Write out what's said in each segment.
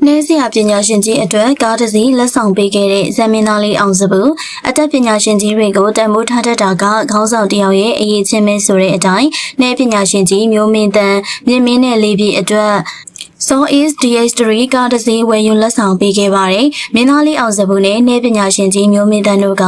နေစရာပညာရှင်ကြီးအတွက်ကားတစ်စီးလက်ဆောင်ပေးခဲ့တဲ့ဇမင်းသားလေးအောင်စပူအသက်ပညာရှင်ကြီးတွေကိုတန်ဖိုးထားတတ်တာကခေါင်းဆောင်တယောက်ရဲ့အရေးချင်းပဲဆိုတဲ့အတိုင်းနေပညာရှင်ကြီးမျိုးမင်းတန်မြင့်မင်းနဲ့လေးပြည်အတွက် So is DH3 ကားတစ်စီးဝယ်ယူလက်ဆောင်ပေးခဲ့ပါတယ်။မင်းသားလေးအောင်စပူနဲ့နေပညာရှင်ကြီးမျိုးမင်းတန်တို့က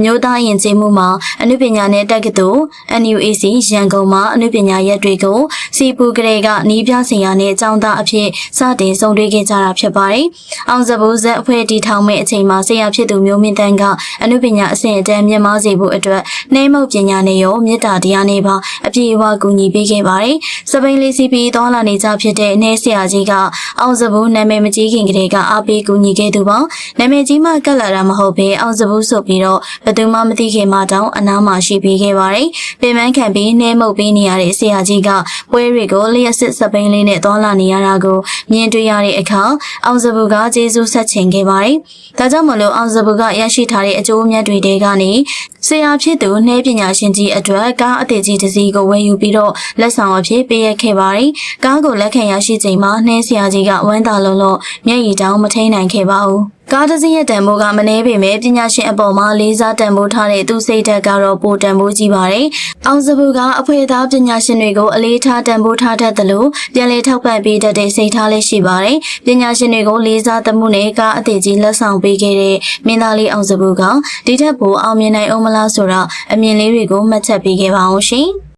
မြို့သားယဉ်ကျေးမှုမှာအနုပညာနဲ့တက္ကသိုလ် NUAC ရန်ကုန်မှာအနုပညာရက်တွေကိုစီပူကလေးကနီးပြဆရာနဲ့ကျောင်းသားအဖြစ်စတင်ဆုံတွေ့ခဲ့ကြတာဖြစ်ပါတယ်။အောင်စပူဇက်အဖွဲ့တီထောင်မဲ့အချိန်မှာဆရာဖြစ်သူမျိုးမင်းတန်ကအနုပညာအဆင့်အတန်းမြင့်မားစေဖို့အတွက်နှိမ့်မုတ်ပညာနဲ့ရောမေတ္တာတရားနဲ့ပါအပြည့်အဝကူညီပေးခဲ့ပါတယ်။စပိန်လေးစီပီသွားလာနေကြဖြစ်တဲ့နေဆရာကြီးကအောင်စပူနာမည်မကြီးခင်ကလေးကအားပေးကူညီခဲ့သူပေါ့နာမည်ကြီးမှကတ်လာတာမဟုတ်ဘဲအောင်စပူဆိုပြီးတော့ဘယ်သူမှမသိခင်မှတောင်အနားမှာရှိပေးခဲ့ပါတယ်ပင်ပန်းခံပြီးနှဲမှုတ်ပေးနေရတဲ့ဆရာကြီးကပွဲတွေကိုလျှက်စစ်စပိန်လေးနဲ့သွားလာနေရတာကိုမြင်တွေ့ရတဲ့အခါအောင်စပူကကျေးဇူးဆက်ချင်ခဲ့ပါတယ်ဒါကြောင့်မလို့အောင်စပူကရရှိထားတဲ့အကျိုးအမြတ်တွေတဲကနေဆရာဖြစ်သူနှဲပညာရှင်ကြီးအတွက်ကားအသေးကြီးတစ်စီးကိုဝယ်ယူပြီးတော့လက်ဆောင်အဖြစ်ပေးရခဲ့ပါတယ်ကားကိုလက်ခံရရှိချိန်မှာနှဲဆရာကြီးကဝမ်းသာလုံးလုံးမျက်ရည်တောင်မထိန်နိုင်ခဲ့ပါဘူးကားတစ်စီးရဲ့တန်ဖိုးကမနှဲပေမဲ့ပညာရှင်အပေါ်မှာလေးစားတန်ဖိုးထားတဲ့သူစိတ်ဓာတ်ကတော့ပိုတန်ဖိုးကြီးပါတယ်။အောင်စပူကအဖွဲသားပညာရှင်တွေကိုအလေးထားတန်ဖိုးထားတတ်သလိုပြန်လည်ထောက်ပံ့ပေးတတ်တဲ့စိတ်ထားလေးရှိပါတယ်။ပညာရှင်တွေကိုလေးစားသမှုနဲ့ကားအသေးကြီးလက်ဆောင်ပေးခဲ့တဲ့မင်းသားလေးအောင်စပူကဒီထက်ပိုအောင်မြင်နိုင်အောင်မလားဆိုတော့အမြင်လေးတွေကိုမှတ်ချက်ပေးခဲ့ပါအောင်ရှင်။